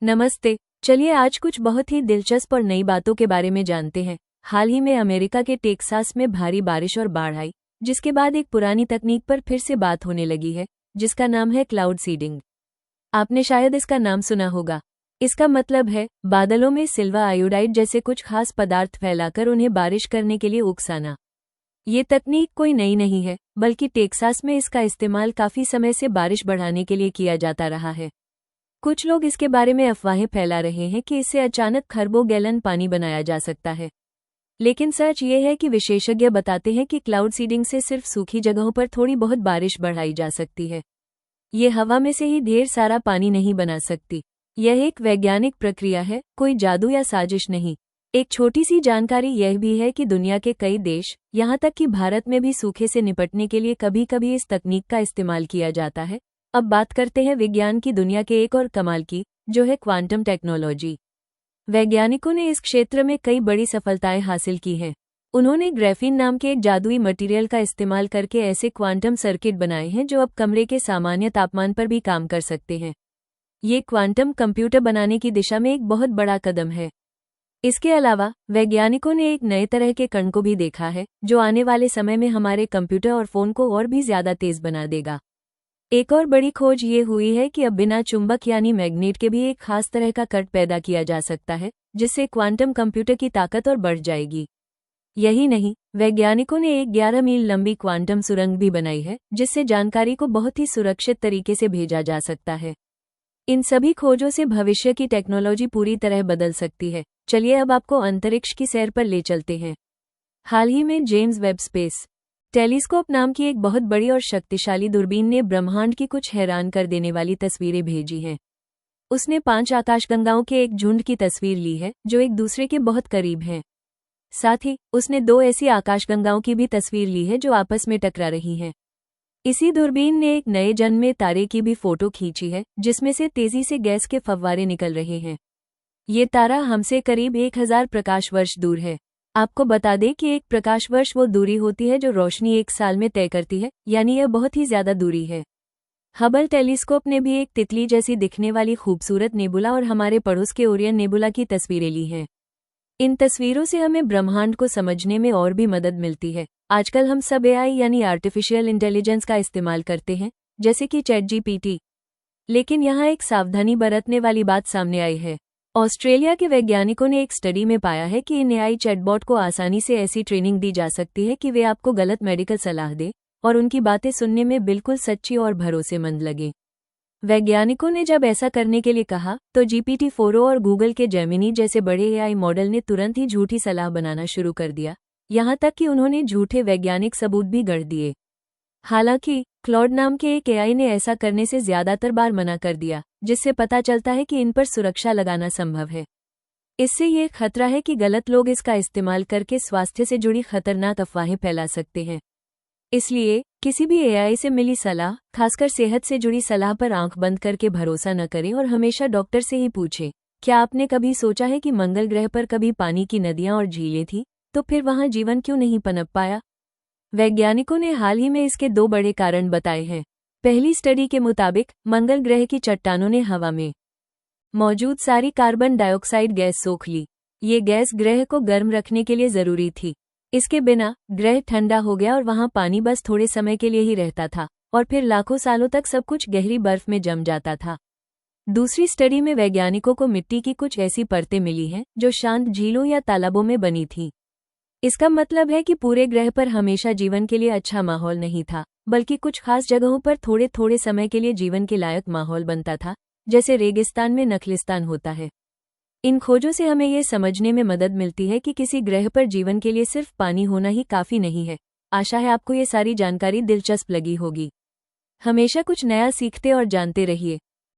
नमस्ते। चलिए आज कुछ बहुत ही दिलचस्प और नई बातों के बारे में जानते हैं। हाल ही में अमेरिका के टेक्सास में भारी बारिश और बाढ़ आई, जिसके बाद एक पुरानी तकनीक पर फिर से बात होने लगी है, जिसका नाम है क्लाउड सीडिंग। आपने शायद इसका नाम सुना होगा। इसका मतलब है बादलों में सिल्वर आयोडाइड जैसे कुछ खास पदार्थ फैलाकर उन्हें बारिश करने के लिए उकसाना। ये तकनीक कोई नई नहीं है, बल्कि टेक्सास में इसका इस्तेमाल काफी समय से बारिश बढ़ाने के लिए किया जाता रहा है। कुछ लोग इसके बारे में अफवाहें फैला रहे हैं कि इससे अचानक खरबों गैलन पानी बनाया जा सकता है, लेकिन सच ये है कि विशेषज्ञ बताते हैं कि क्लाउड सीडिंग से सिर्फ सूखी जगहों पर थोड़ी बहुत बारिश बढ़ाई जा सकती है। ये हवा में से ही ढेर सारा पानी नहीं बना सकती। यह एक वैज्ञानिक प्रक्रिया है, कोई जादू या साजिश नहीं। एक छोटी सी जानकारी यह भी है कि दुनिया के कई देश, यहाँ तक कि भारत में भी सूखे से निपटने के लिए कभी कभी इस तकनीक का इस्तेमाल किया जाता है। अब बात करते हैं विज्ञान की दुनिया के एक और कमाल की, जो है क्वांटम टेक्नोलॉजी। वैज्ञानिकों ने इस क्षेत्र में कई बड़ी सफलताएं हासिल की हैं। उन्होंने ग्राफीन नाम के एक जादुई मटेरियल का इस्तेमाल करके ऐसे क्वांटम सर्किट बनाए हैं जो अब कमरे के सामान्य तापमान पर भी काम कर सकते हैं। ये क्वांटम कंप्यूटर बनाने की दिशा में एक बहुत बड़ा कदम है। इसके अलावा वैज्ञानिकों ने एक नए तरह के कण को भी देखा है, जो आने वाले समय में हमारे कंप्यूटर और फोन को और भी ज्यादा तेज बना देगा। एक और बड़ी खोज ये हुई है कि अब बिना चुंबक यानी मैग्नेट के भी एक खास तरह का कण पैदा किया जा सकता है, जिससे क्वांटम कंप्यूटर की ताकत और बढ़ जाएगी। यही नहीं, वैज्ञानिकों ने एक 11 मील लंबी क्वांटम सुरंग भी बनाई है, जिससे जानकारी को बहुत ही सुरक्षित तरीके से भेजा जा सकता है। इन सभी खोजों से भविष्य की टेक्नोलॉजी पूरी तरह बदल सकती है। चलिए अब आपको अंतरिक्ष की सैर पर ले चलते हैं। हाल ही में जेम्स वेब स्पेस टेलीस्कोप नाम की एक बहुत बड़ी और शक्तिशाली दूरबीन ने ब्रह्मांड की कुछ हैरान कर देने वाली तस्वीरें भेजी हैं। उसने 5 आकाशगंगाओं के एक झुंड की तस्वीर ली है, जो एक दूसरे के बहुत करीब हैं। साथ ही उसने 2 ऐसी आकाशगंगाओं की भी तस्वीर ली है जो आपस में टकरा रही हैं। इसी दूरबीन ने एक नए जन्मे तारे की भी फोटो खींची है, जिसमें से तेजी से गैस के फव्वारे निकल रहे हैं। ये तारा हमसे करीब 1000 प्रकाश वर्ष दूर है। आपको बता दें कि एक प्रकाश वर्ष वो दूरी होती है जो रोशनी एक साल में तय करती है, यानी यह बहुत ही ज्यादा दूरी है। हबल टेलीस्कोप ने भी एक तितली जैसी दिखने वाली खूबसूरत नेबुला और हमारे पड़ोस के ओरियन नेबुला की तस्वीरें ली हैं। इन तस्वीरों से हमें ब्रह्मांड को समझने में और भी मदद मिलती है। आजकल हम सब एआई यानी आर्टिफिशियल इंटेलिजेंस का इस्तेमाल करते हैं, जैसे कि ChatGPT। लेकिन यहाँ एक सावधानी बरतने वाली बात सामने आई है। ऑस्ट्रेलिया के वैज्ञानिकों ने एक स्टडी में पाया है कि इन एआई चैटबॉट को आसानी से ऐसी ट्रेनिंग दी जा सकती है कि वे आपको गलत मेडिकल सलाह दे और उनकी बातें सुनने में बिल्कुल सच्ची और भरोसेमंद लगे। वैज्ञानिकों ने जब ऐसा करने के लिए कहा, तो GPT-4o और गूगल के जेमिनी जैसे बड़े एआई मॉडल ने तुरंत ही झूठी सलाह बनाना शुरू कर दिया, यहाँ तक कि उन्होंने झूठे वैज्ञानिक सबूत भी गढ़ दिए। हालांकि क्लॉड नाम के एक एआई ने ऐसा करने से ज्यादातर बार मना कर दिया, जिससे पता चलता है कि इन पर सुरक्षा लगाना संभव है। इससे ये खतरा है कि गलत लोग इसका इस्तेमाल करके स्वास्थ्य से जुड़ी खतरनाक अफवाहें फैला सकते हैं। इसलिए किसी भी एआई से मिली सलाह, खासकर सेहत से जुड़ी सलाह पर आंख बंद करके भरोसा न करें और हमेशा डॉक्टर से ही पूछें। क्या आपने कभी सोचा है कि मंगल ग्रह पर कभी पानी की नदियां और झीलें थी, तो फिर वहां जीवन क्यों नहीं पनप पाया? वैज्ञानिकों ने हाल ही में इसके 2 बड़े कारण बताए हैं। पहली स्टडी के मुताबिक मंगल ग्रह की चट्टानों ने हवा में मौजूद सारी कार्बन डाइऑक्साइड गैस सोख ली। ये गैस ग्रह को गर्म रखने के लिए जरूरी थी। इसके बिना ग्रह ठंडा हो गया और वहां पानी बस थोड़े समय के लिए ही रहता था, और फिर लाखों सालों तक सब कुछ गहरी बर्फ में जम जाता था। दूसरी स्टडी में वैज्ञानिकों को मिट्टी की कुछ ऐसी परतें मिली हैं जो शांत झीलों या तालाबों में बनी थीं। इसका मतलब है कि पूरे ग्रह पर हमेशा जीवन के लिए अच्छा माहौल नहीं था, बल्कि कुछ खास जगहों पर थोड़े थोड़े समय के लिए जीवन के लायक माहौल बनता था, जैसे रेगिस्तान में नखलिस्तान होता है। इन खोजों से हमें ये समझने में मदद मिलती है कि किसी ग्रह पर जीवन के लिए सिर्फ पानी होना ही काफी नहीं है। आशा है आपको ये सारी जानकारी दिलचस्प लगी होगी। हमेशा कुछ नया सीखते और जानते रहिए।